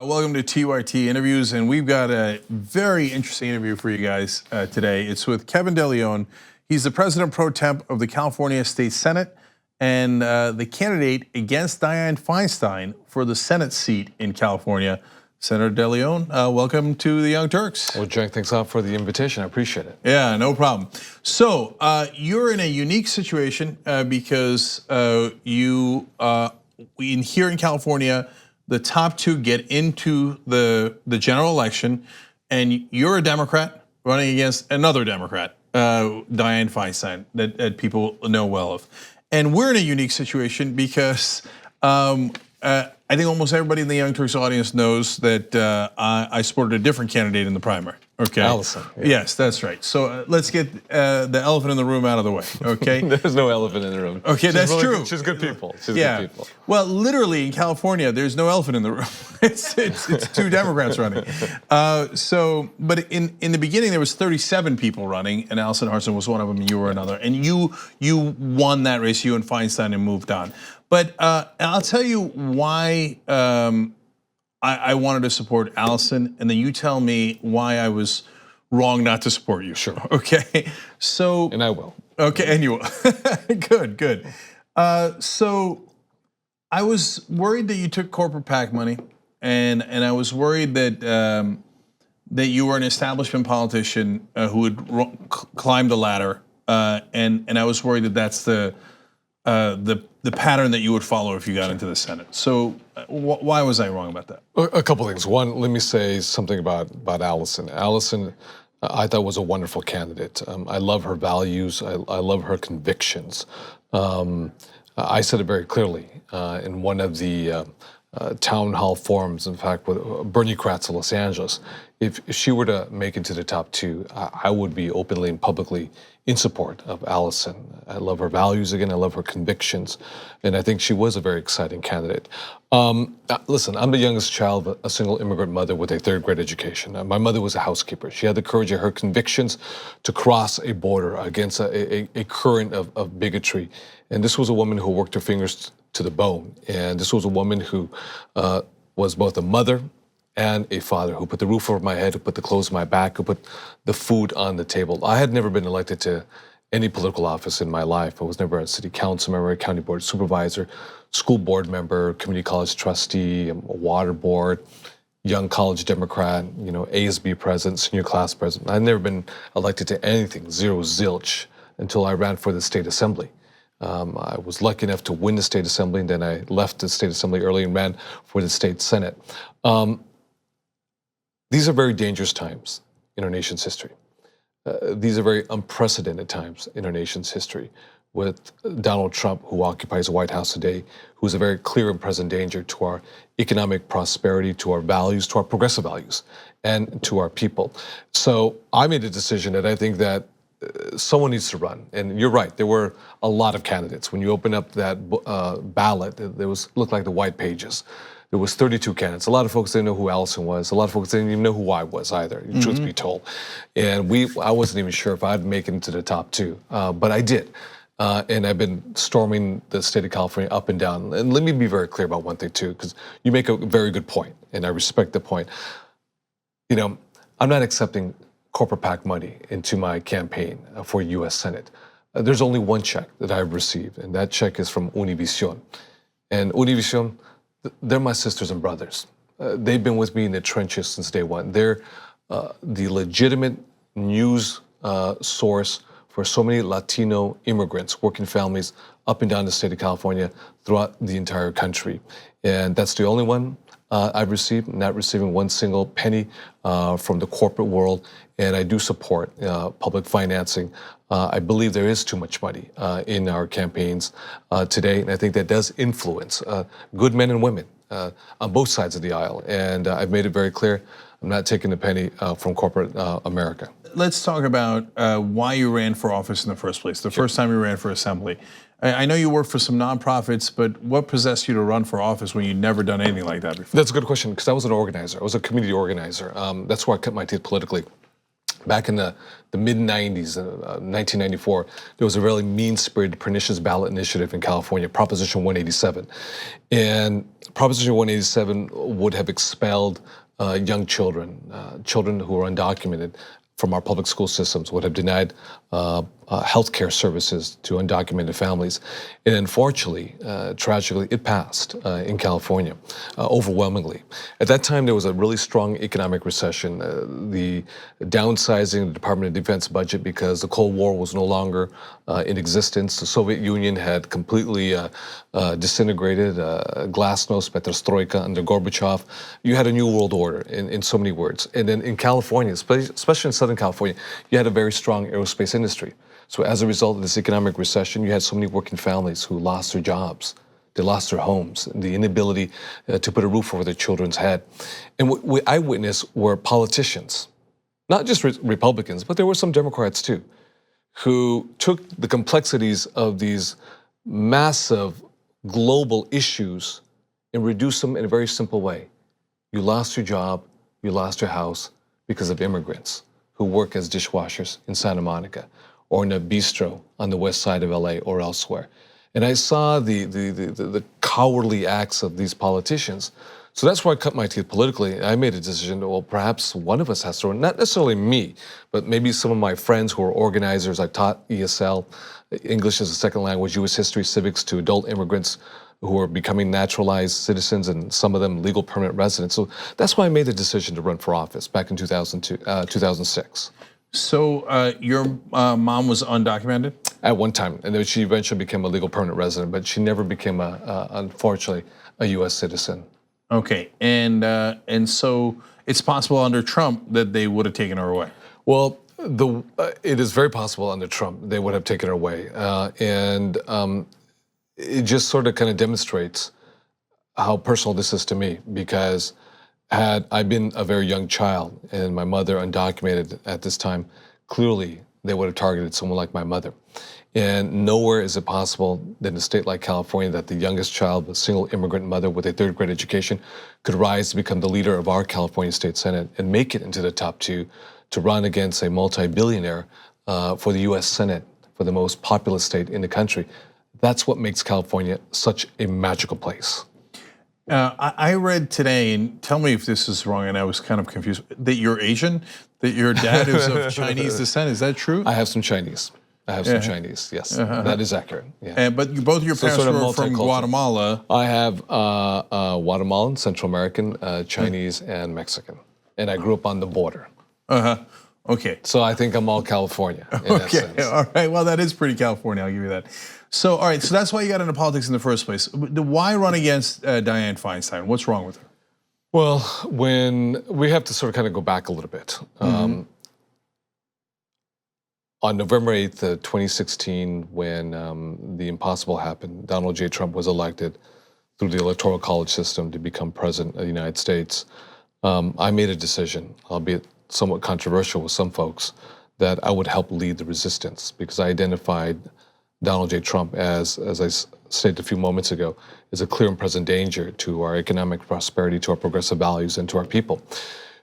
Welcome to TYT Interviews, and we've got a very interesting interview for you guys today. It's with Kevin DeLeon. He's the president pro temp of the California State Senate and the candidate against Dianne Feinstein for the Senate seat in California. Senator DeLeon, welcome to the Young Turks. Well, Jack, thanks a lot for the invitation. I appreciate it. Yeah, no problem. So you're in a unique situation because here in California, the top two get into the general election, and you're a Democrat running against another Democrat, Dianne Feinstein, that people know well of. And we're in a unique situation because I think almost everybody in the Young Turks audience knows that I supported a different candidate in the primary. Okay, Allison. Yeah. Yes, that's right. So let's get the elephant in the room out of the way. Okay, there's no elephant in the room. Okay, that's really true. She's good people. She's good people. Well, literally in California, there's no elephant in the room. It's two Democrats running. But in the beginning, there was 37 people running, and Allison Hartson was one of them. You were another, and you won that race. You and Feinstein and moved on. But I'll tell you why I wanted to support Allison, and then you tell me why I was wrong not to support you. Sure. Okay. So. And I will. Okay, and you will. Good. So I was worried that you took corporate PAC money, and I was worried that that you were an establishment politician who would climb the ladder, and I was worried that that's the pattern that you would follow if you got into the Senate. So why was I wrong about that? A couple things. One, let me say something about Allison. Allison, I thought was a wonderful candidate. I love her values. I love her convictions. I said it very clearly in one of the town hall forums, in fact, with Bernie Kratz of Los Angeles. If she were to make it to the top two, I would be openly and publicly in support of Allison. I love her values again, I love her convictions, and I think she was a very exciting candidate. Listen, I'm the youngest child of a single immigrant mother with a third grade education. My mother was a housekeeper. She had the courage of her convictions to cross a border against a current of bigotry. And this was a woman who worked her fingers to the bone. And this was a woman who was both a mother and a father, who put the roof over my head, who put the clothes on my back, who put the food on the table. I had never been elected to any political office in my life. I was never a city council member, a county board supervisor, school board member, community college trustee, a water board, young college Democrat, ASB president, senior class president. I'd never been elected to anything, zero, zilch, until I ran for the state assembly. I was lucky enough to win the state assembly, and then I left the state assembly early and ran for the state senate. These are very dangerous times in our nation's history. These are very unprecedented times in our nation's history, with Donald Trump, who occupies the White House today, who's a very clear and present danger to our economic prosperity, to our values, to our progressive values, and to our people. So I made a decision that I think that someone needs to run. And you're right, there were a lot of candidates. When you open up that ballot, there looked like the white pages. There was 32 candidates. A lot of folks didn't know who Allison was. A lot of folks didn't even know who I was either, truth be told. And I wasn't even sure if I'd make it into the top two, but I did. And I've been storming the state of California up and down. And let me be very clear about one thing too, because you make a very good point, and I respect the point. I'm not accepting corporate PAC money into my campaign for U.S. Senate. There's only one check that I've received, and that check is from Univision. And Univision, they're my sisters and brothers. They've been with me in the trenches since day one. They're the legitimate news source for so many Latino immigrants, working families up and down the state of California, throughout the entire country. And that's the only one I've received, not receiving one single penny from the corporate world. And I do support public financing. I believe there is too much money in our campaigns today, and I think that does influence good men and women on both sides of the aisle. And I've made it very clear, I'm not taking a penny from corporate America. Let's talk about why you ran for office in the first place, the first time you ran for assembly. I know you work for some nonprofits, but what possessed you to run for office when you'd never done anything like that before? That's a good question, because I was an organizer. I was a community organizer. That's where I cut my teeth politically. back in the mid-90s, 1994, there was a really mean-spirited, pernicious ballot initiative in California, Proposition 187. And Proposition 187 would have expelled young children, children who were undocumented, from our public school systems, would have denied healthcare services to undocumented families. And unfortunately, tragically, it passed in California overwhelmingly. At that time, there was a really strong economic recession, the downsizing of the Department of Defense budget because the Cold War was no longer in existence. The Soviet Union had completely disintegrated, glasnost, perestroika under Gorbachev. You had a new world order in so many words. And then in California, especially in Southern California, you had a very strong aerospace industry. So as a result of this economic recession, you had so many working families who lost their jobs. They lost their homes, the inability to put a roof over their children's head. And what I witnessed were politicians, not just Republicans, but there were some Democrats too, who took the complexities of these massive global issues and reduced them in a very simple way. You lost your job, you lost your house because of immigrants who work as dishwashers in Santa Monica or in a bistro on the west side of LA or elsewhere. And I saw the cowardly acts of these politicians. So that's where I cut my teeth politically. I made a decision, well, perhaps one of us has to run, not necessarily me, but maybe some of my friends who are organizers. I taught ESL, English as a second language, US history, civics to adult immigrants who are becoming naturalized citizens and some of them legal permanent residents. So that's why I made the decision to run for office back in 2006. So your mom was undocumented? At one time, and then she eventually became a legal permanent resident, but she never became, unfortunately, a U.S. citizen. Okay, and so it's possible under Trump that they would have taken her away. Well, it is very possible under Trump they would have taken her away, and it just sort of kind of demonstrates how personal this is to me, because had I been a very young child and my mother undocumented at this time, clearly they would have targeted someone like my mother. And nowhere is it possible that in a state like California that the youngest child with a single immigrant mother with a third grade education could rise to become the leader of our California State Senate and make it into the top two to run against a multi-billionaire for the US Senate, for the most populous state in the country. That's what makes California such a magical place. I read today, and tell me if this is wrong, and I was kind of confused, that you're Asian, that your dad is of Chinese descent. Is that true? I have some Chinese. Some Chinese, yes. That is accurate. Yeah. But both your parents were from Guatemala. I have Guatemalan, Central American, Chinese, and Mexican. And I grew up on the border. Okay. So I think I'm all California in that sense. All right. Well, that is pretty California, I'll give you that. So, all right, so that's why you got into politics in the first place. Why run against Dianne Feinstein? What's wrong with her? Well, when we have to sort of kind of go back a little bit. On November 8th, 2016, when the impossible happened, Donald J. Trump was elected through the Electoral College system to become president of the United States. I made a decision, albeit somewhat controversial with some folks, that I would help lead the resistance because I identified Donald J. Trump as I stated a few moments ago, is a clear and present danger to our economic prosperity, to our progressive values, and to our people.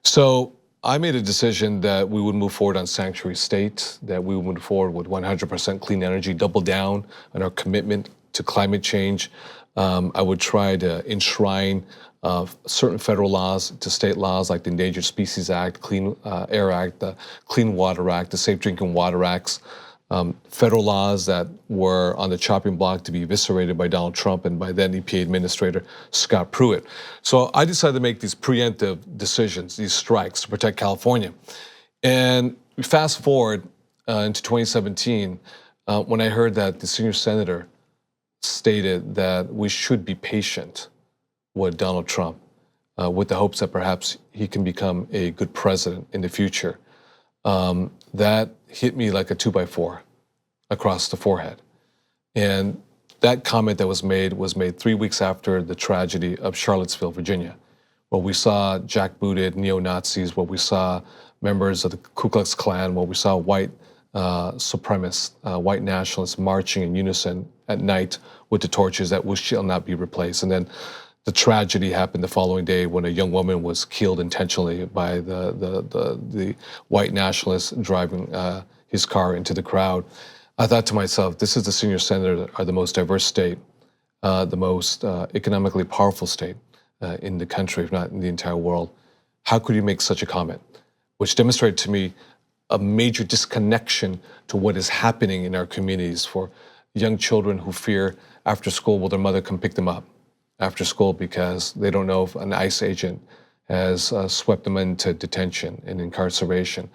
So I made a decision that we would move forward on sanctuary state, that we would move forward with 100% clean energy, double down on our commitment to climate change. I would try to enshrine certain federal laws to state laws like the Endangered Species Act, Clean Air Act, the Clean Water Act, the Safe Drinking Water Acts, federal laws that were on the chopping block to be eviscerated by Donald Trump and by then EPA Administrator Scott Pruitt. So I decided to make these preemptive decisions, these strikes to protect California. And we fast forward into 2017, when I heard that the senior senator stated that we should be patient with Donald Trump with the hopes that perhaps he can become a good president in the future. That hit me like a 2x4 across the forehead. And that comment that was made 3 weeks after the tragedy of Charlottesville, Virginia, where we saw jackbooted neo-Nazis, where we saw members of the Ku Klux Klan, where we saw white supremacists, white nationalists marching in unison at night with the torches that shall not be replaced. And then The tragedy happened the following day when a young woman was killed intentionally by the white nationalist driving his car into the crowd. I thought to myself, this is the senior senator of the most diverse state, the most economically powerful state in the country, if not in the entire world. How could you make such a comment? Which demonstrated to me a major disconnection to what is happening in our communities for young children who fear after school will their mother come pick them up after school because they don't know if an ICE agent has swept them into detention and incarceration.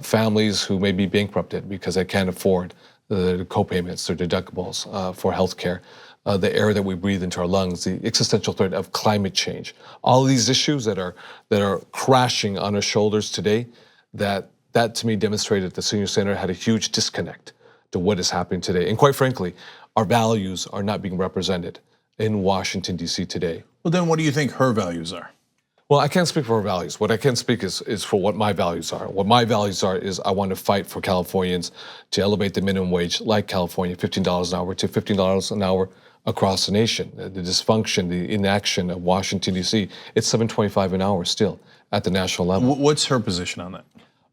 Families who may be bankrupted because they can't afford the co-payments, their deductibles for healthcare, the air that we breathe into our lungs, the existential threat of climate change. All of these issues that are crashing on our shoulders today, that to me demonstrated the senior senator had a huge disconnect to what is happening today. And quite frankly, our values are not being represented in Washington, D.C. today. Well, then what do you think her values are? Well, I can't speak for her values. What I can speak is for what my values are. What my values are is I want to fight for Californians to elevate the minimum wage, like California, $15 an hour to $15 an hour across the nation. The dysfunction, the inaction of Washington, D.C., it's $7.25 an hour still at the national level. What's her position on that?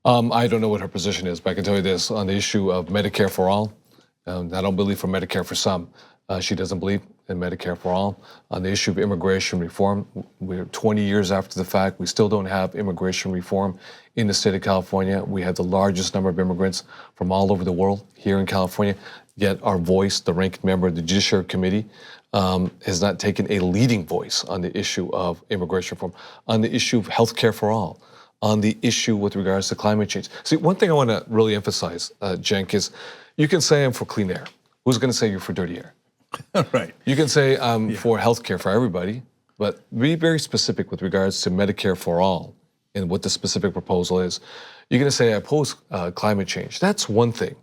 I don't know what her position is, but I can tell you this, on the issue of Medicare for all, I don't believe for Medicare for some. She doesn't believe in Medicare for all. On the issue of immigration reform, we're 20 years after the fact. We still don't have immigration reform in the state of California. We have the largest number of immigrants from all over the world here in California, yet our voice, the ranking member of the Judiciary Committee, has not taken a leading voice on the issue of immigration reform, on the issue of healthcare for all, on the issue with regards to climate change. See, one thing I want to really emphasize, Cenk, is you can say I'm for clean air. Who's going to say you're for dirty air? Right. You can say I'm for healthcare for everybody, but be very specific with regards to Medicare for all and what the specific proposal is. You're going to say I oppose climate change. That's one thing.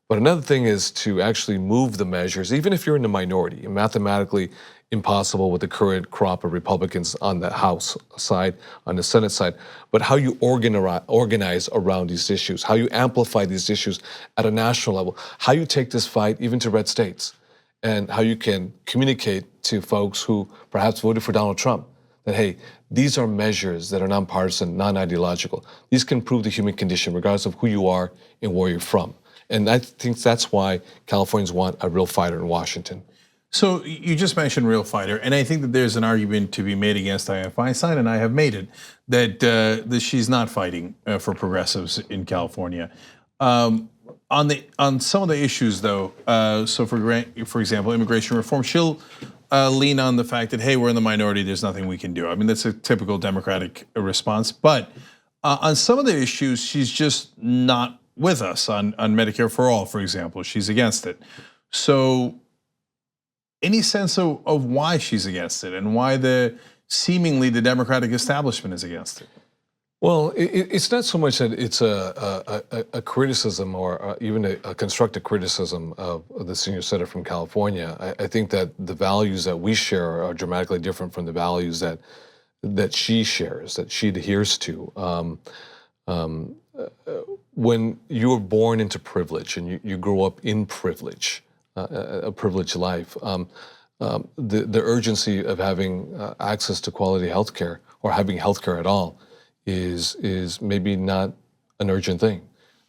But another thing is to actually move the measures, even if you're in the minority, and mathematically impossible with the current crop of Republicans on the House side, on the Senate side, but how you organize around these issues, how you amplify these issues at a national level, how you take this fight even to red states, and how you can communicate to folks who perhaps voted for Donald Trump that, hey, these are measures that are nonpartisan, non-ideological. These can improve the human condition regardless of who you are and where you're from. And I think that's why Californians want a real fighter in Washington. So you just mentioned real fighter, and I think that there's an argument to be made against Dianne Feinstein, and I have made it, that she's not fighting for progressives in California. On some of the issues, though, so for example, immigration reform, she'll lean on the fact that, hey, we're in the minority, there's nothing we can do. I mean, that's a typical Democratic response. But on some of the issues, she's just not with us. On Medicare for all, for example, she's against it. So any sense of why she's against it and why seemingly the Democratic establishment is against it? Well, it's not so much that it's a criticism or even a constructive criticism of the senior senator from California. I think that the values that we share are dramatically different from the values that she shares, that she adheres to. When you were born into privilege and you grow up in privilege, a privileged life, the urgency of having access to quality healthcare or having healthcare at all is maybe not an urgent thing.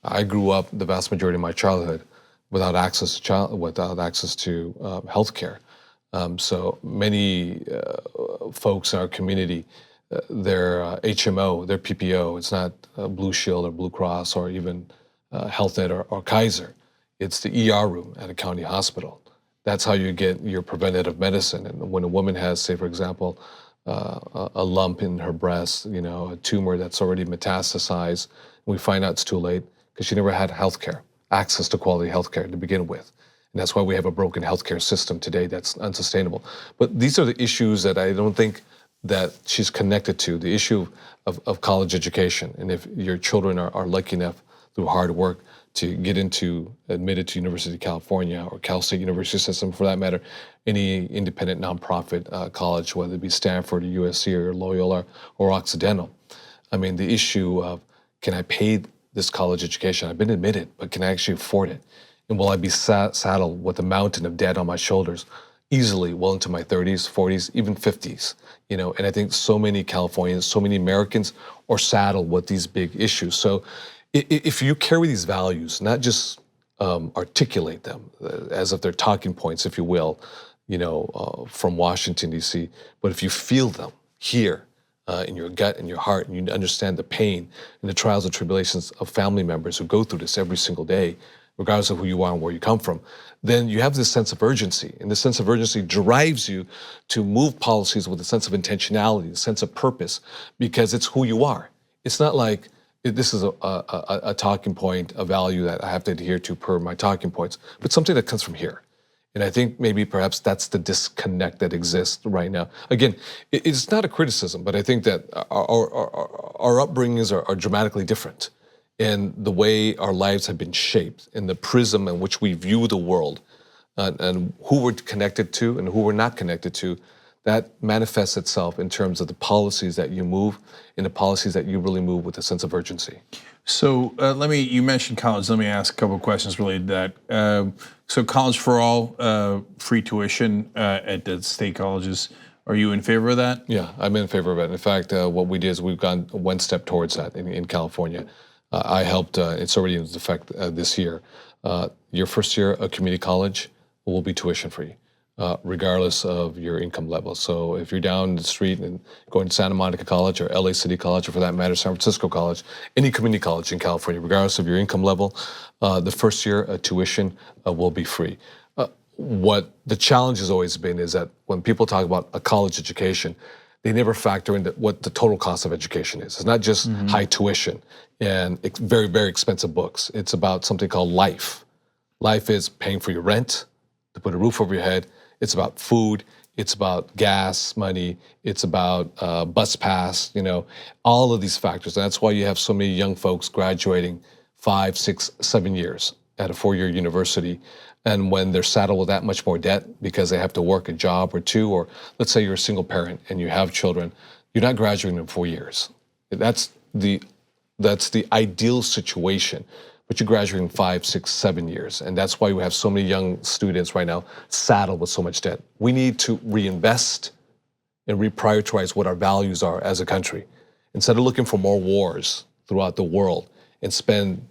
I grew up the vast majority of my childhood without access to healthcare. So many folks in our community, their HMO, their PPO, it's not Blue Shield or Blue Cross or even Health Net or Kaiser. It's the ER room at a county hospital. That's how you get your preventative medicine. And when a woman has, say, for example, a lump in her breast, a tumor that's already metastasized, and we find out it's too late because she never had healthcare, access to quality healthcare to begin with. And that's why we have a broken healthcare system today that's unsustainable. But these are the issues that I don't think that she's connected to, the issue of college education. And if your children are lucky enough through hard work to get admitted to University of California or Cal State University system, for that matter, any independent nonprofit college, whether it be Stanford or USC or Loyola or Occidental. I mean, the issue of, can I pay this college education? I've been admitted, but can I actually afford it? And will I be saddled with a mountain of debt on my shoulders easily well into my 30s, 40s, even 50s. And I think so many Californians, so many Americans are saddled with these big issues. So if you carry these values, not just articulate them as if they're talking points, if you will, from Washington, D.C., but if you feel them here in your gut and your heart, and you understand the pain and the trials and tribulations of family members who go through this every single day, regardless of who you are and where you come from, then you have this sense of urgency. And this sense of urgency drives you to move policies with a sense of intentionality, a sense of purpose, because it's who you are. It's not like this is a talking point, a value that I have to adhere to per my talking points, but something that comes from here. And I think maybe perhaps that's the disconnect that exists right now. Again, it's not a criticism, but I think that our upbringings are dramatically different. And the way our lives have been shaped, and the prism in which we view the world, and who we're connected to and who we're not connected to, that manifests itself in terms of the policies that you move and the policies that you really move with a sense of urgency. So you mentioned college. Let me ask a couple of questions related to that. So college for all, free tuition at the state colleges. Are you in favor of that? Yeah, I'm in favor of it. In fact, what we did is we've gone one step towards that in California. I helped, it's already in effect this year. Your first year of community college will be tuition free, regardless of your income level. So if you're down the street and going to Santa Monica College or LA City College, or for that matter, San Francisco College, any community college in California, regardless of your income level, the first year tuition will be free. What the challenge has always been is that when people talk about a college education, they never factor into what the total cost of education is. It's not just high tuition and very, very expensive books. It's about something called life. Life is paying for your rent, to put a roof over your head. It's about food. It's about gas money. It's about bus pass, all of these factors. And that's why you have so many young folks graduating 5, 6, 7 years at a 4-year university. And when they're saddled with that much more debt because they have to work a job or two, or let's say you're a single parent and you have children, you're not graduating in 4 years. That's the ideal situation, but you're graduating 5, 6, 7 years. And that's why we have so many young students right now saddled with so much debt. We need to reinvest and reprioritize what our values are as a country. Instead of looking for more wars throughout the world and spend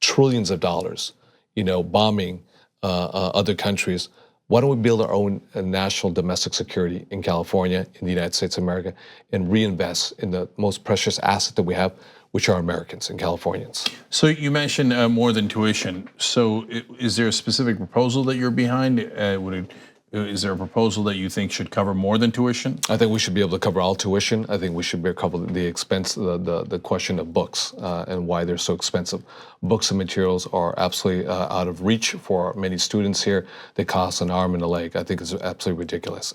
trillions of dollars, bombing other countries, why don't we build our own national domestic security in California, in the United States of America, and reinvest in the most precious asset that we have, which are Americans and Californians. So you mentioned more than tuition. So is there a specific proposal that you're behind? Is there a proposal that you think should cover more than tuition? I think we should be able to cover all tuition. I think we should be able to cover the expense, the question of books and why they're so expensive. Books and materials are absolutely out of reach for many students here. They cost an arm and a leg. I think it's absolutely ridiculous.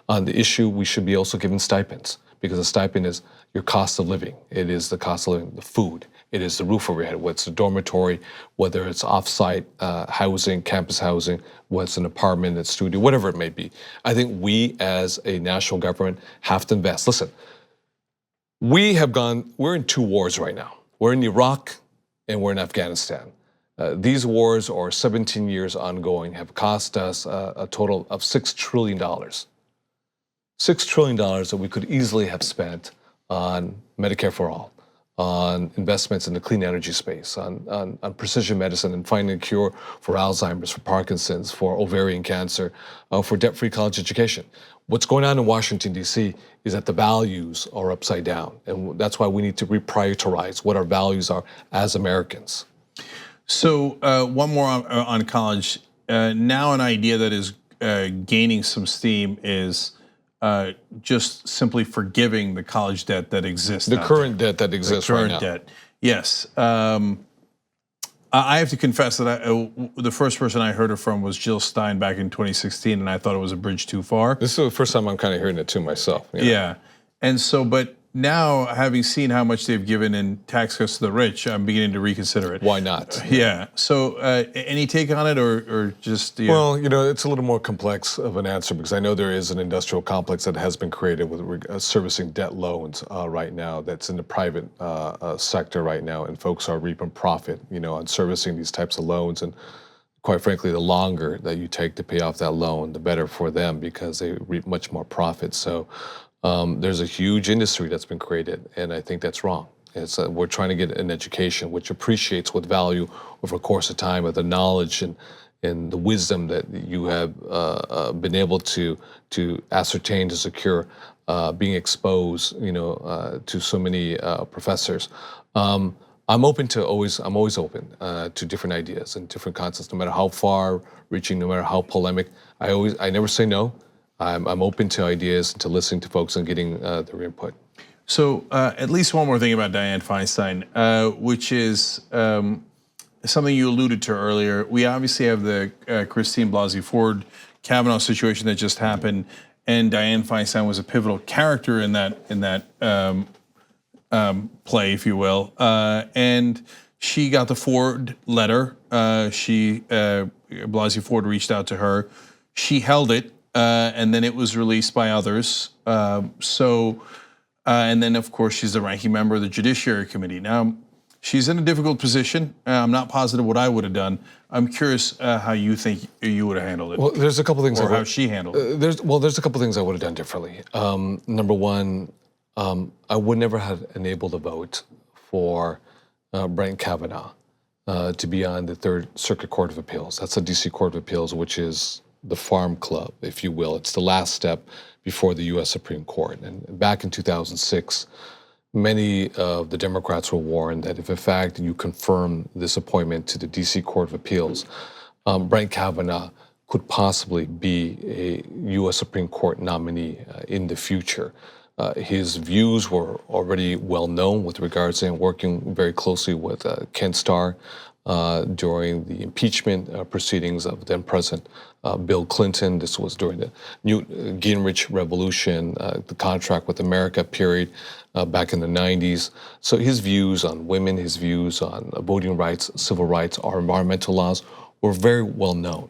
On the issue, we should be also given stipends, because a stipend is your cost of living. It is the cost of living, the food. It is the roof over your head, whether it's a dormitory, whether it's off-site housing, campus housing, whether it's an apartment, a studio, whatever it may be. I think we as a national government have to invest. Listen, we're in 2 wars right now. We're in Iraq and we're in Afghanistan. These wars are 17 years ongoing, have cost us a total of $6 trillion. $6 trillion that we could easily have spent on Medicare for all, on investments in the clean energy space, on precision medicine and finding a cure for Alzheimer's, for Parkinson's, for ovarian cancer, for debt-free college education. What's going on in Washington, D.C. is that the values are upside down. And that's why we need to reprioritize what our values are as Americans. So one more on college. Now an idea that is gaining some steam is just simply forgiving the college debt that exists. The current debt that exists right now. The current debt, yes. I have to confess that the first person I heard it from was Jill Stein back in 2016, and I thought it was a bridge too far. This is the first time I'm kind of hearing it too myself. Yeah, and so, but now having seen how much they've given in tax cuts to the rich, I'm beginning to reconsider it. Why not? Yeah. So, any take on it, or just? Well, it's a little more complex of an answer, because I know there is an industrial complex that has been created with servicing debt loans right now. That's in the private sector right now, and folks are reaping profit, on servicing these types of loans. And quite frankly, the longer that you take to pay off that loan, the better for them because they reap much more profit. So there's a huge industry that's been created, and I think that's wrong. We're trying to get an education which appreciates with value over the course of time of the knowledge and the wisdom that you have been able to ascertain, to secure, being exposed, to so many professors. I'm always open to different ideas and different concepts, no matter how far reaching, no matter how polemic. I never say no. I'm open to ideas, to listening to folks and getting their input. So at least one more thing about Dianne Feinstein, which is something you alluded to earlier. We obviously have the Christine Blasey Ford Kavanaugh situation that just happened, and Dianne Feinstein was a pivotal character in that play, if you will. And she got the Ford letter. Blasey Ford reached out to her. She held it, and then it was released by others. And then, of course, she's the ranking member of the Judiciary Committee. Now, she's in a difficult position. I'm not positive what I would have done. I'm curious how you think you would have handled it. Well, there's a couple things. Or how she handled it. There's a couple things I would have done differently. Number one, I would never have enabled a vote for Brett Kavanaugh to be on the Third Circuit Court of Appeals. That's the D.C. Court of Appeals, which is the farm club, if you will. It's the last step before the U.S. Supreme Court. And back in 2006, many of the Democrats were warned that if in fact you confirm this appointment to the D.C. Court of Appeals, Brett Kavanaugh could possibly be a U.S. Supreme Court nominee in the future. His views were already well known with regards to working very closely with Ken Starr during the impeachment proceedings of then President Bill Clinton. This was during the Newt Gingrich Revolution, the contract with America period back in the 90s. So his views on women, his views on voting rights, civil rights, our environmental laws were very well known.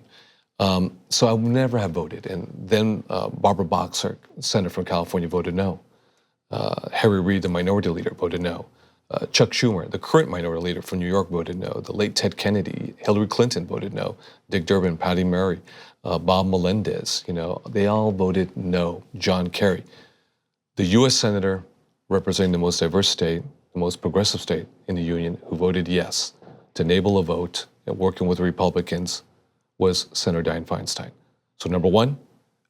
So I would never have voted. And then Barbara Boxer, senator from California, voted no. Harry Reid, the minority leader, voted no. Chuck Schumer, the current minority leader from New York, voted no. The late Ted Kennedy, Hillary Clinton voted no. Dick Durbin, Patty Murray, Bob Melendez, they all voted no. John Kerry, the U.S. senator representing the most diverse state, the most progressive state in the union, who voted yes to enable a vote and working with Republicans, was Senator Dianne Feinstein. So number one,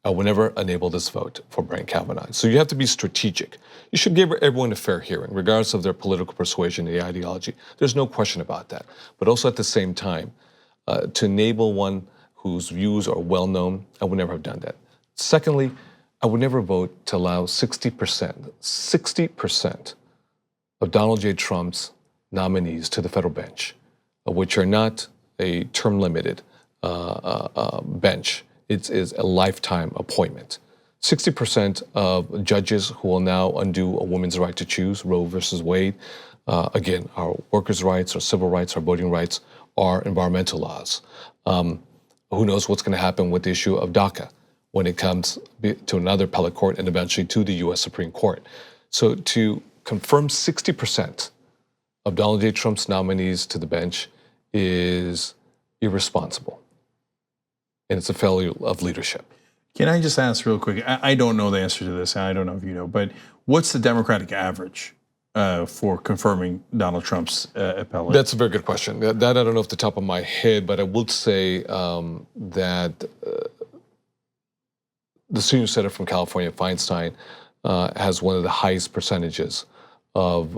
I will never enable this vote for Brett Kavanaugh. So you have to be strategic. You should give everyone a fair hearing, regardless of their political persuasion and ideology. There's no question about that. But also at the same time, to enable one whose views are well known, I would never have done that. Secondly, I would never vote to allow 60% of Donald J. Trump's nominees to the federal bench, which are not a term limited bench. It is a lifetime appointment. 60% of judges who will now undo a woman's right to choose, Roe versus Wade, again, our workers' rights, our civil rights, our voting rights, our environmental laws. Who knows what's going to happen with the issue of DACA when it comes to another appellate court and eventually to the U.S. Supreme Court. So to confirm 60% of Donald J. Trump's nominees to the bench is irresponsible. And it's a failure of leadership. Can I just ask real quick? I don't know the answer to this, and I don't know if you know, but what's the Democratic average for confirming Donald Trump's appellate? That's a very good question. That I don't know off the top of my head, but I would say that the senior senator from California, Feinstein, has one of the highest percentages of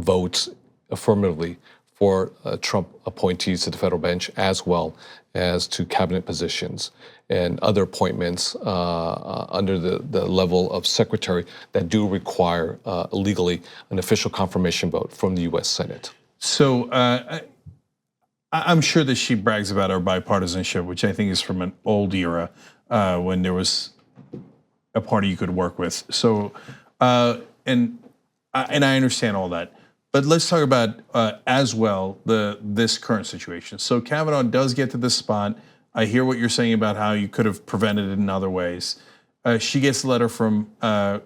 votes affirmatively for Trump appointees to the federal bench, as well as to cabinet positions and other appointments under the level of secretary that do require legally an official confirmation vote from the U.S. Senate. So I'm sure that she brags about her bipartisanship, which I think is from an old era when there was a party you could work with. So, and I understand all that. But let's talk about, as well, this current situation. So Kavanaugh does get to this spot. I hear what you're saying about how you could have prevented it in other ways. She gets a letter from Dr.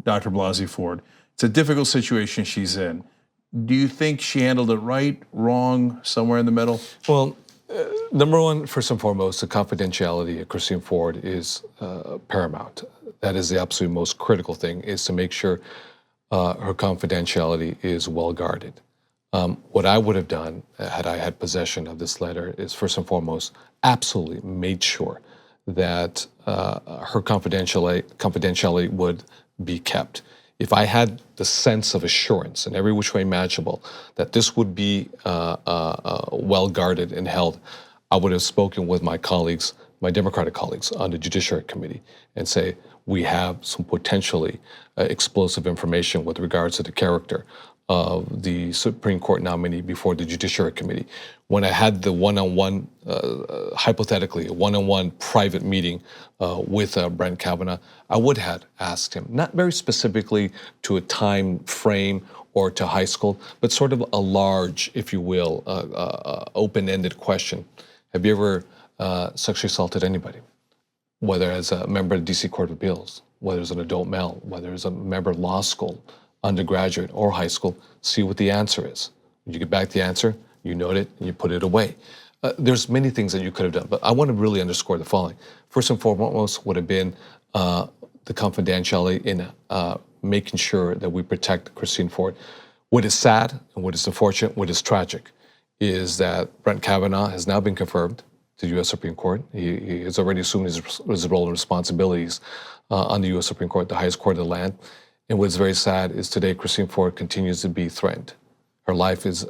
Blasey Ford. It's a difficult situation she's in. Do you think she handled it right, wrong, somewhere in the middle? Well, Number one, first and foremost, the confidentiality of Christine Ford is paramount. That is the absolute most critical thing, is to make sure her confidentiality is well guarded. What I would have done had I had possession of this letter is, first and foremost, absolutely made sure that her confidentiality would be kept. If I had the sense of assurance in every which way imaginable that this would be well guarded and held, I would have spoken with my colleagues, my Democratic colleagues on the Judiciary Committee, and say, we have some potentially explosive information with regards to the character of the Supreme Court nominee before the Judiciary Committee. When I had the one-on-one, hypothetically, a one-on-one private meeting with Brett Kavanaugh, I would have asked him, not very specifically to a time frame or to high school, but sort of a large, if you will, open-ended question. Have you ever sexually assaulted anybody? Whether as a member of the DC Court of Appeals, whether as an adult male, whether as a member of law school, undergraduate or high school, see what the answer is. When you get back the answer, you note it and you put it away. There's many things that you could have done, but I want to really underscore the following. First and foremost would have been the confidentiality in making sure that we protect Christine Ford. What is sad and what is unfortunate, what is tragic, is that Brett Kavanaugh has now been confirmed to the U.S. Supreme Court. He has already assumed his role and responsibilities on the U.S. Supreme Court, the highest court of the land. And what's very sad is today Christine Ford continues to be threatened. Her life is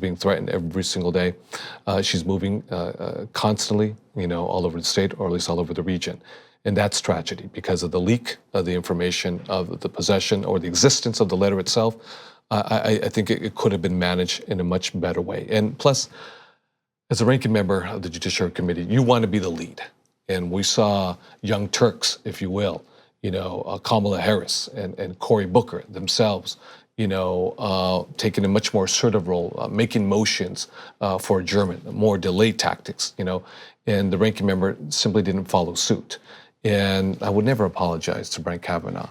being threatened every single day. She's moving constantly, all over the state, or at least all over the region. And that's tragedy because of the leak of the information, of the possession or the existence of the letter itself. I think it could have been managed in a much better way. And plus, as a ranking member of the Judiciary Committee, you want to be the lead. And we saw young Turks, if you will, Kamala Harris and Cory Booker themselves, taking a much more assertive role, making motions for adjournment, more delay tactics, and the ranking member simply didn't follow suit. And I would never apologize to Brett Kavanaugh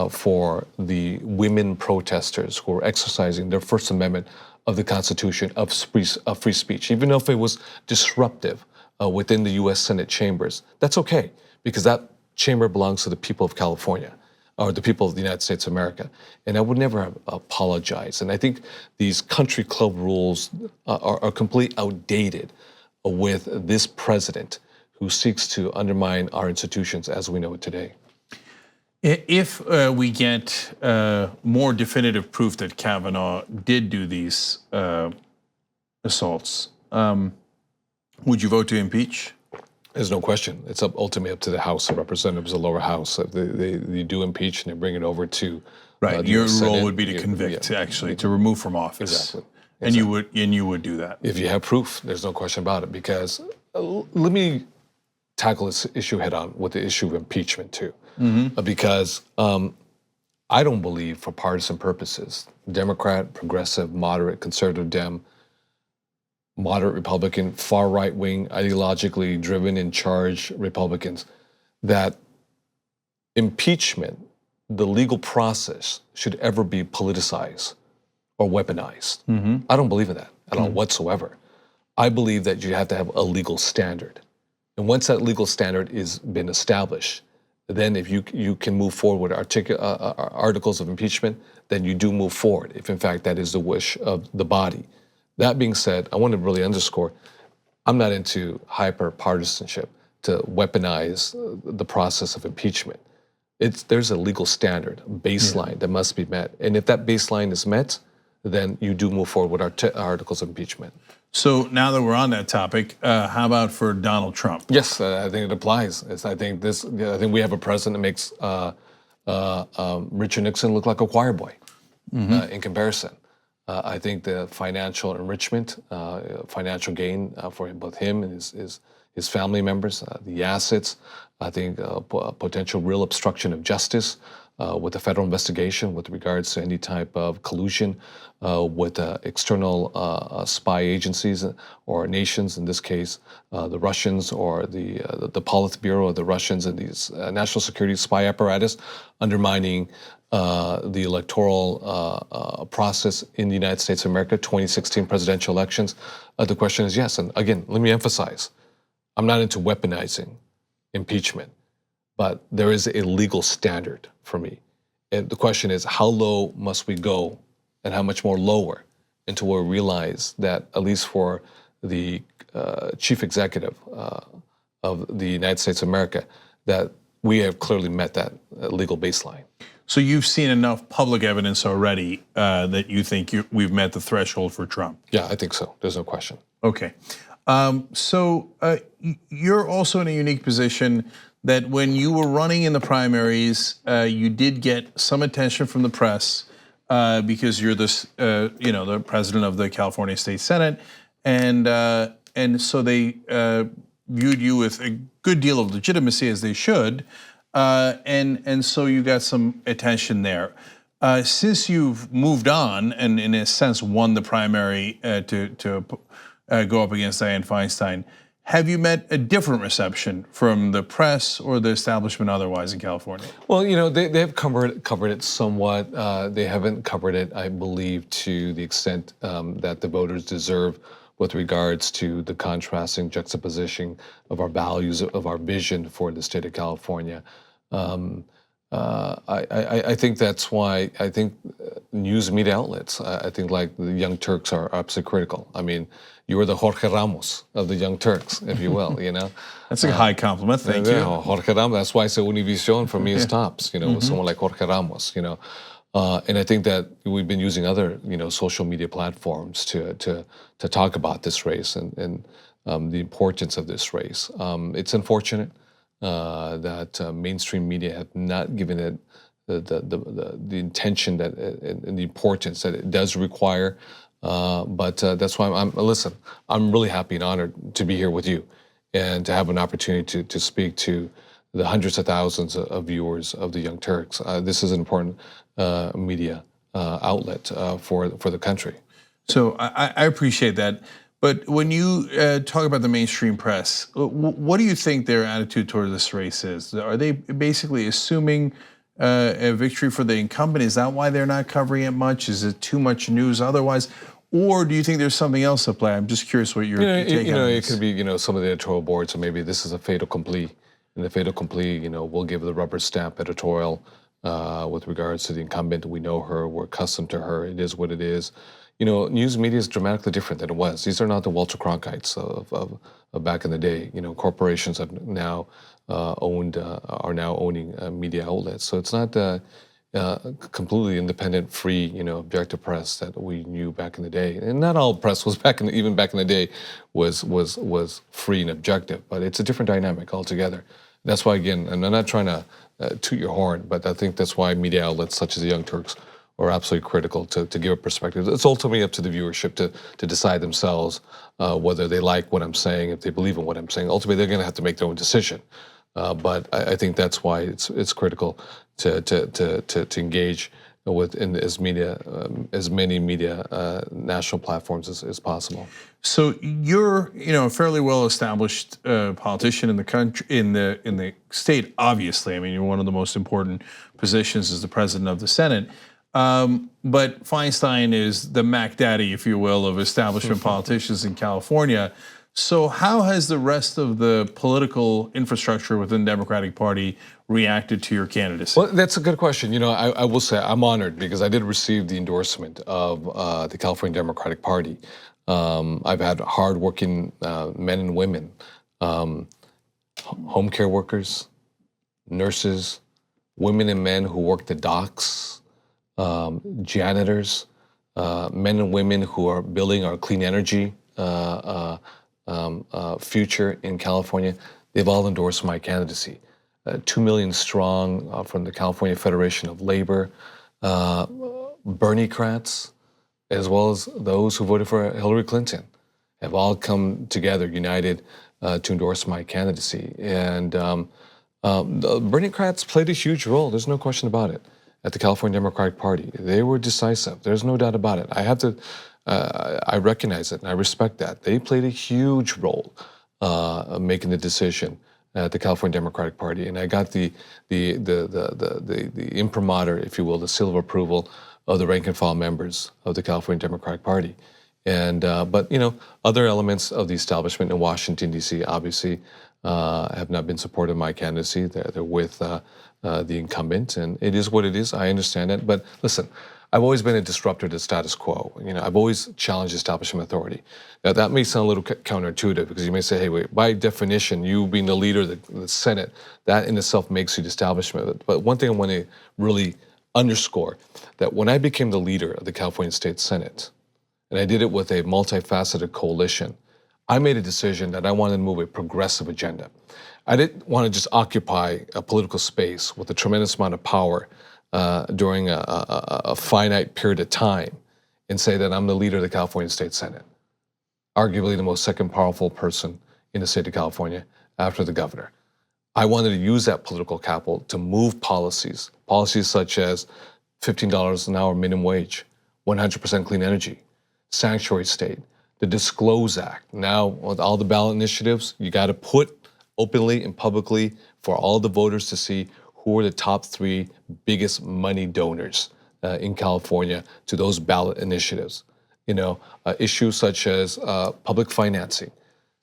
for the women protesters who were exercising their First Amendment of the Constitution of free speech, even if it was disruptive within the U.S. Senate chambers. That's okay, because that chamber belongs to the people of California, or the people of the United States of America. And I would never apologize. And I think these country club rules are completely outdated with this president who seeks to undermine our institutions as we know it today. If we get more definitive proof that Kavanaugh did do these assaults, would you vote to impeach? There's no question. It's ultimately up to the House of Representatives, the lower house. If they do impeach and they bring it over to right. Your role would be to convict, actually, to remove from office. Exactly. And you would do that if you have proof. There's no question about it. Because let me tackle this issue head on with the issue of impeachment too, because I don't believe, for partisan purposes, Democrat, progressive, moderate, conservative Dem, moderate Republican, far right-wing, ideologically driven, in charge Republicans, that impeachment, the legal process, should ever be politicized or weaponized. I don't believe in that at all whatsoever. I believe that you have to have a legal standard. And once that legal standard has been established, then if you can move forward with articles of impeachment, then you do move forward, if in fact that is the wish of the body. That being said, I want to really underscore, I'm not into hyper-partisanship to weaponize the process of impeachment. There's a legal standard, baseline that must be met. And if that baseline is met, then you do move forward with articles of impeachment. So now that we're on that topic, how about for Donald Trump? Yes, I think it applies. I think we have a president that makes Richard Nixon look like a choir boy in comparison. I think the financial enrichment, financial gain for both him and his family members, the assets, I think potential real obstruction of justice, with a federal investigation with regards to any type of collusion with external spy agencies or nations, in this case, the Russians or the Politburo of the Russians and these national security spy apparatus undermining the electoral process in the United States of America, 2016 presidential elections. The question is yes. And again, let me emphasize, I'm not into weaponizing impeachment, but there is a legal standard for me. And the question is, how low must we go and how much more lower until we realize that, at least for the chief executive of the United States of America, that we have clearly met that legal baseline. So you've seen enough public evidence already that you think we've met the threshold for Trump? Yeah, I think so. There's no question. Okay. So you're also in a unique position that when you were running in the primaries, you did get some attention from the press because you're this, the president of the California State Senate, and so they viewed you with a good deal of legitimacy, as they should, and so you got some attention there. Since you've moved on and, in a sense, won the primary to go up against Dianne Feinstein, have you met a different reception from the press or the establishment otherwise in California? Well, they have covered it somewhat. They haven't covered it, I believe, to the extent that the voters deserve with regards to the contrasting juxtaposition of our values, of our vision for the state of California. I think that's why I think news media outlets, I think like the Young Turks are absolutely critical. I mean, you are the Jorge Ramos of the Young Turks, if you will, That's a high compliment, thank you. Jorge Ramos, that's why I say Univision for me is tops, with someone like Jorge Ramos, and I think that we've been using other, social media platforms to talk about this race and the importance of this race. It's unfortunate that mainstream media have not given it the intention that and the importance that it does require. But that's why I'm really happy and honored to be here with you and to have an opportunity to speak to the hundreds of thousands of viewers of the Young Turks. This is an important media outlet for the country. So I appreciate that. But when you talk about the mainstream press, what do you think their attitude toward this race is? Are they basically assuming a victory for the incumbent? Is that why they're not covering it much? Is it too much news otherwise? Or do you think there's something else at play? I'm just curious what your take on it this. could be, some of the editorial boards, so maybe this is a fait accompli. And the fait accompli, we'll give the rubber stamp editorial with regards to the incumbent. We know her, we're accustomed to her, it is what it is. News media is dramatically different than it was. These are not the Walter Cronkites of back in the day. Corporations have now are now owning media outlets. So it's not completely independent, free, objective press that we knew back in the day. And not all press was even back in the day was free and objective. But it's a different dynamic altogether. That's why, again, and I'm not trying to toot your horn, but I think that's why media outlets such as the Young Turks are absolutely critical to give a perspective. It's ultimately up to the viewership to decide themselves whether they like what I'm saying, if they believe in what I'm saying. Ultimately, they're going to have to make their own decision. But I think that's why it's critical to engage in as many media national platforms as possible. So you're a fairly well-established politician in the country, in the state. Obviously, I mean, you're one of the most important positions as the president of the Senate. But Feinstein is the Mac Daddy, if you will, of establishment politicians in California. So how has the rest of the political infrastructure within the Democratic Party reacted to your candidacy? Well, that's a good question. I will say I'm honored because I did receive the endorsement of the California Democratic Party. I've had hardworking men and women, home care workers, nurses, women and men who work the docks, janitors, men and women who are building our clean energy future in California. They've all endorsed my candidacy. 2 million strong from the California Federation of Labor, Bernie-crats, as well as those who voted for Hillary Clinton, have all come together, united, to endorse my candidacy. And The Bernie Democrats played a huge role. There's no question about it. At the California Democratic Party, they were decisive. There's no doubt about it. I recognize it and I respect that. They played a huge role making the decision at the California Democratic Party, and I got the imprimatur, if you will, the seal of approval of the rank and file members of the California Democratic Party. And but other elements of the establishment in Washington D.C. obviously have not been supportive of my candidacy. They're with the incumbent, and it is what it is. I understand it, but listen, I've always been a disruptor to the status quo. I've always challenged establishment authority. Now that may sound a little counterintuitive because you may say, hey, wait, by definition, you being the leader of the Senate, that in itself makes you the establishment. But one thing I want to really underscore, that when I became the leader of the California State Senate, and I did it with a multifaceted coalition, I made a decision that I wanted to move a progressive agenda. I didn't want to just occupy a political space with a tremendous amount of power during a finite period of time and say that I'm the leader of the California State Senate, arguably the most second powerful person in the state of California after the governor. I wanted to use that political capital to move policies such as $15 an hour minimum wage, 100% clean energy, sanctuary state, the Disclose Act. Now, with all the ballot initiatives, you got to put openly and publicly for all the voters to see who are the top 3 biggest money donors in California to those ballot initiatives. Issues such as public financing,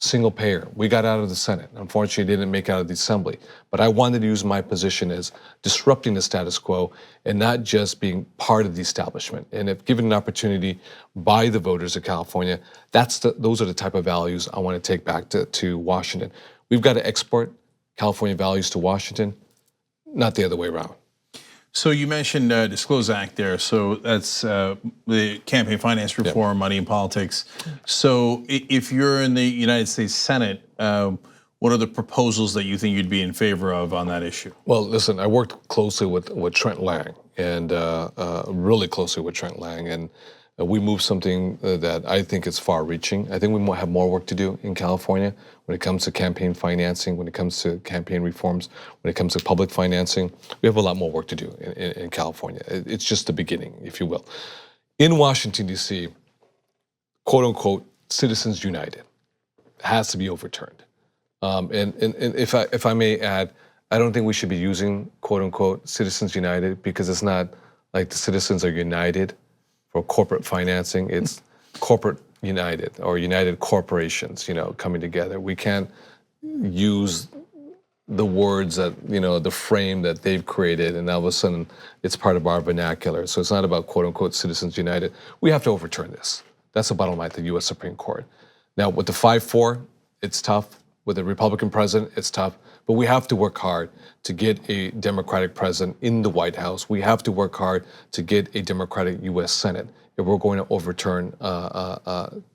single payer. We got out of the Senate. Unfortunately, it didn't make it out of the Assembly. But I wanted to use my position as disrupting the status quo and not just being part of the establishment. And if given an opportunity by the voters of California, those are the type of values I want to take back to Washington. We've got to export California values to Washington, not the other way around. So you mentioned Disclose Act there. So that's the campaign finance reform, money in politics. So if you're in the United States Senate, what are the proposals that you think you'd be in favor of on that issue? Well, listen, I worked closely with Trent Lang, and really closely with Trent Lang, and we moved something that I think is far-reaching. I think we might have more work to do in California when it comes to campaign financing, when it comes to campaign reforms, when it comes to public financing. We have a lot more work to do in California. It's just the beginning, if you will. In Washington, D.C., quote-unquote, Citizens United has to be overturned. And if I may add, I don't think we should be using quote-unquote Citizens United because it's not like the citizens are united for corporate financing. It's corporate united or united corporations, coming together. We can't use the words that, the frame that they've created and all of a sudden it's part of our vernacular. So it's not about quote unquote Citizens United. We have to overturn this. That's the bottom line at the US Supreme Court. Now with the 5-4, it's tough. With a Republican president, it's tough. But we have to work hard to get a Democratic president in the White House. We have to work hard to get a Democratic US Senate if we're going to overturn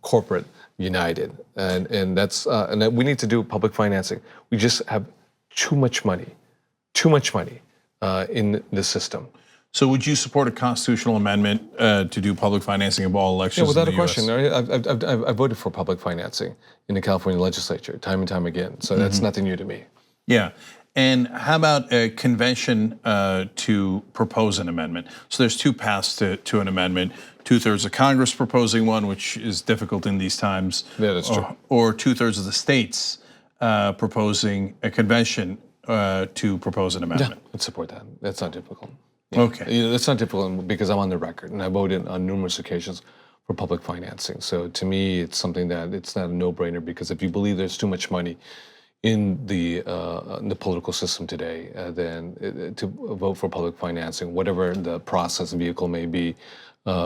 corporate united. And that's and we need to do public financing. We just have too much money in the system. So would you support a constitutional amendment to do public financing of all elections? Yeah, without in the a question. I voted for public financing in the California legislature time and time again. So that's nothing new to me. Yeah. And how about a convention to propose an amendment? So there's 2 paths to an amendment. 2/3 of Congress proposing one, which is difficult in these times. Yeah, that's true. Or 2/3 of the states proposing a convention to propose an amendment. Yeah, I'd support that. That's not difficult. Yeah. Okay. That's not difficult because I'm on the record and I voted on numerous occasions for public financing. So to me, it's something that it's not a no-brainer because if you believe there's too much money in the political system today, then to vote for public financing, whatever the process vehicle may be,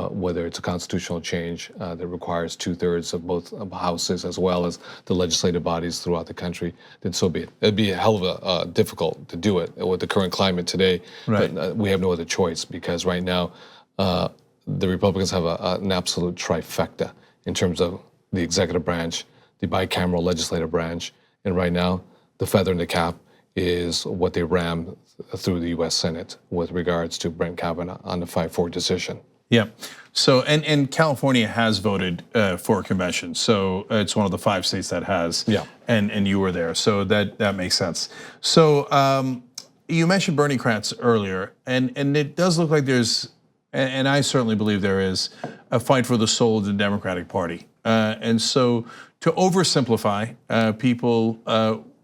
whether it's a constitutional change that requires 2/3 of both houses as well as the legislative bodies throughout the country, then so be it. It'd be a hell of a difficult to do it with the current climate today, right. But we have no other choice because right now the Republicans have an absolute trifecta in terms of the executive branch, the bicameral legislative branch, and right now the feather in the cap is what they rammed through the U.S. Senate with regards to Brett Kavanaugh on the 5-4 decision. Yeah. So, and California has voted for a convention. So it's one of the 5 states that has. Yeah. And you were there. So that makes sense. So you mentioned Bernie Kratz earlier, and it does look like there's, and I certainly believe there is, a fight for the soul of the Democratic Party. And so to oversimplify, people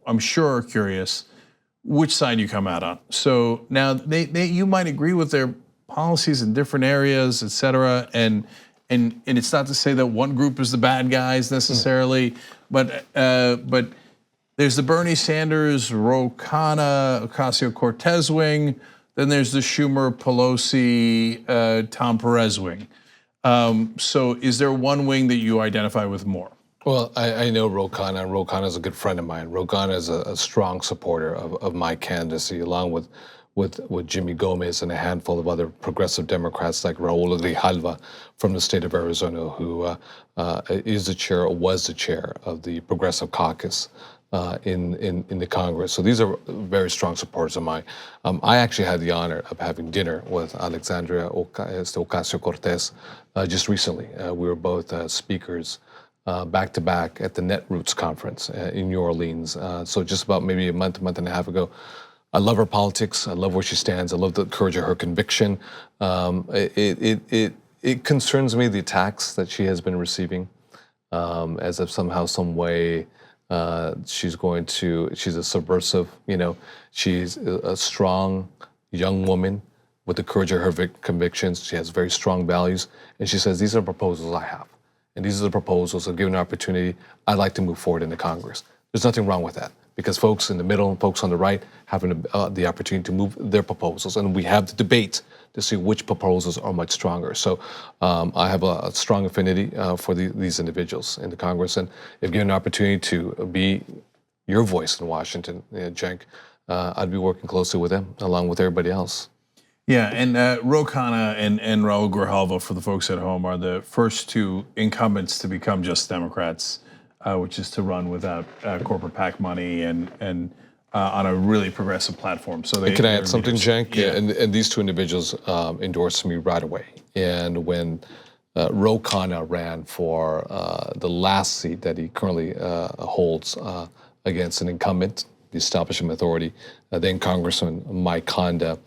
I'm sure are curious which side you come out on. So now you might agree with their policies in different areas, et cetera, and it's not to say that one group is the bad guys necessarily, but there's the Bernie Sanders, Ro Khanna, Ocasio-Cortez wing. Then there's the Schumer, Pelosi, Tom Perez wing. So is there one wing that you identify with more? Well, I know Ro Khanna. Ro Khanna is a good friend of mine. Ro Khanna is a strong supporter of my candidacy, along with Jimmy Gomez and a handful of other progressive Democrats like Raul Grijalva from the state of Arizona, who is the chair or was the chair of the Progressive Caucus in the Congress. So these are very strong supporters of mine. I actually had the honor of having dinner with Alexandria Ocasio-Cortez just recently. We were both speakers back to back at the Netroots conference in New Orleans. So just about maybe a month and a half ago. I love her politics. I love where she stands. I love the courage of her conviction. It concerns me the attacks that she has been receiving, as if somehow, some way, she's a subversive. She's a strong young woman with the courage of her convictions. She has very strong values, and she says, "These are proposals I have, and these are the proposals. If given an opportunity, I'd like to move forward into Congress." There's nothing wrong with that, because folks in the middle and folks on the right have the opportunity to move their proposals, and we have the debate to see which proposals are much stronger. So I have a strong affinity for these individuals in the Congress, and if given an opportunity to be your voice in Washington, Cenk, I'd be working closely with them along with everybody else. Yeah, and Ro Khanna and Raul Grijalva, for the folks at home, are the first 2 incumbents to become just Democrats, which is to run without corporate PAC money and on a really progressive platform. So can I add something, Cenk? Yeah. And these 2 individuals endorsed me right away. And when Ro Khanna ran for the last seat that he currently holds against an incumbent, the Establishment Authority, then Congressman Mike Honda,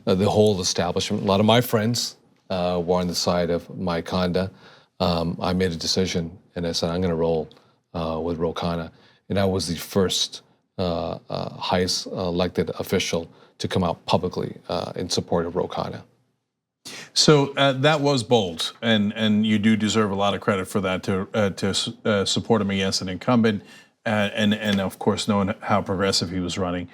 the whole establishment, a lot of my friends were on the side of Mike Honda. I made a decision, and I said, I'm going to roll with Ro Khanna. And I was the first highest elected official to come out publicly in support of Ro Khanna. So that was bold, and you do deserve a lot of credit for that, to support him against an incumbent, and of course knowing how progressive he was running.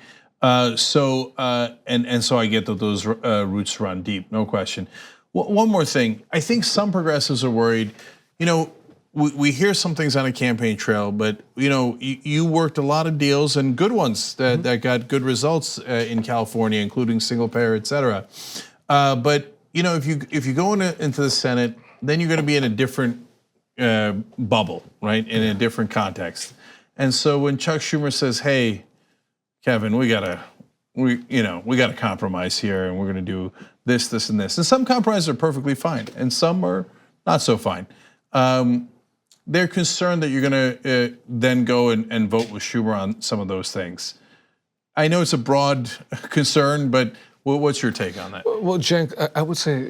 So I get that those roots run deep, no question. One more thing, I think some progressives are worried. We hear some things on a campaign trail, but you worked a lot of deals, and good ones that got good results in California, including single payer, et cetera. But if you go into the Senate, then you're going to be in a different bubble, right? In a different context. And so when Chuck Schumer says, "Hey, Kevin, we gotta compromise here, and we're going to do this, this, and this," and some compromises are perfectly fine, and some are not so fine. They're concerned that you're going to then go and vote with Schumer on some of those things. I know it's a broad concern, but what's your take on that? Well, Cenk, I would say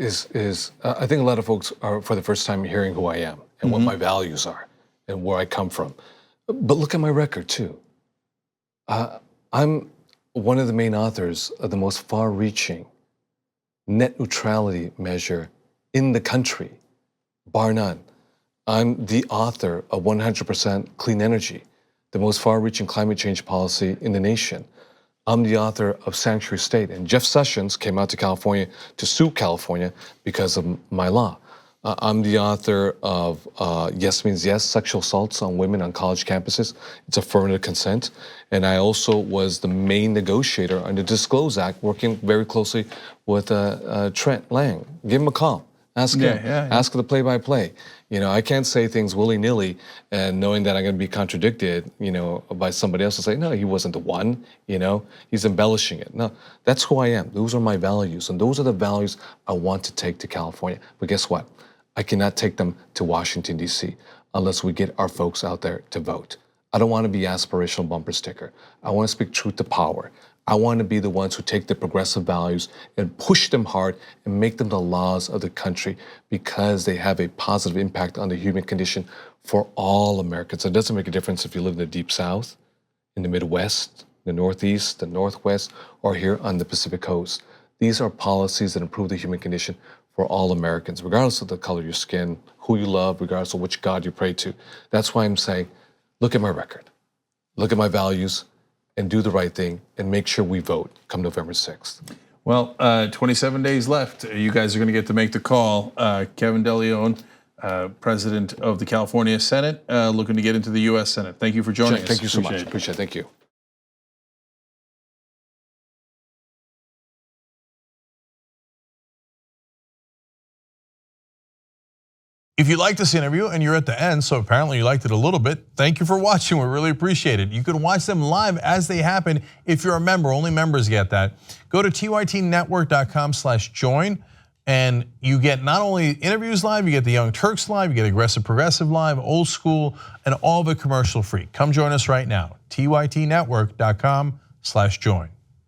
I think a lot of folks are for the first time hearing who I am and what my values are and where I come from. But look at my record too. I'm one of the main authors of the most far-reaching net neutrality measure in the country, bar none. I'm the author of 100% clean energy, the most far-reaching climate change policy in the nation. I'm the author of Sanctuary State, and Jeff Sessions came out to California to sue California because of my law. I'm the author of Yes Means Yes, sexual assaults on women on college campuses. It's affirmative consent. And I also was the main negotiator under the Disclose Act, working very closely with Trent Lang. Give him a call. Ask him. Ask the play-by-play. I can't say things willy-nilly and knowing that I'm going to be contradicted, by somebody else and say, no, he wasn't the one, he's embellishing it. No, that's who I am. Those are my values, and those are the values I want to take to California. But guess what? I cannot take them to Washington, D.C. unless we get our folks out there to vote. I don't want to be aspirational bumper sticker. I want to speak truth to power. I want to be the ones who take the progressive values and push them hard and make them the laws of the country because they have a positive impact on the human condition for all Americans. It doesn't make a difference if you live in the Deep South, in the Midwest, the Northeast, the Northwest, or here on the Pacific Coast. These are policies that improve the human condition for all Americans, regardless of the color of your skin, who you love, regardless of which God you pray to. That's why I'm saying, look at my record, look at my values, and do the right thing, and make sure we vote come November 6th. Well, 27 days left. You guys are going to get to make the call. Kevin DeLeon, President of the California Senate, looking to get into the U.S. Senate. Thank you for joining us. Thank you so much. Appreciate it. Thank you. If you liked this interview and you're at the end, so apparently you liked it a little bit, thank you for watching. We really appreciate it. You can watch them live as they happen if you're a member. Only members get that. Go to tytnetwork.com/join, and you get not only interviews live, you get the Young Turks live, you get Aggressive Progressive live, Old School, and all of it commercial free. Come join us right now. tytnetwork.com/join.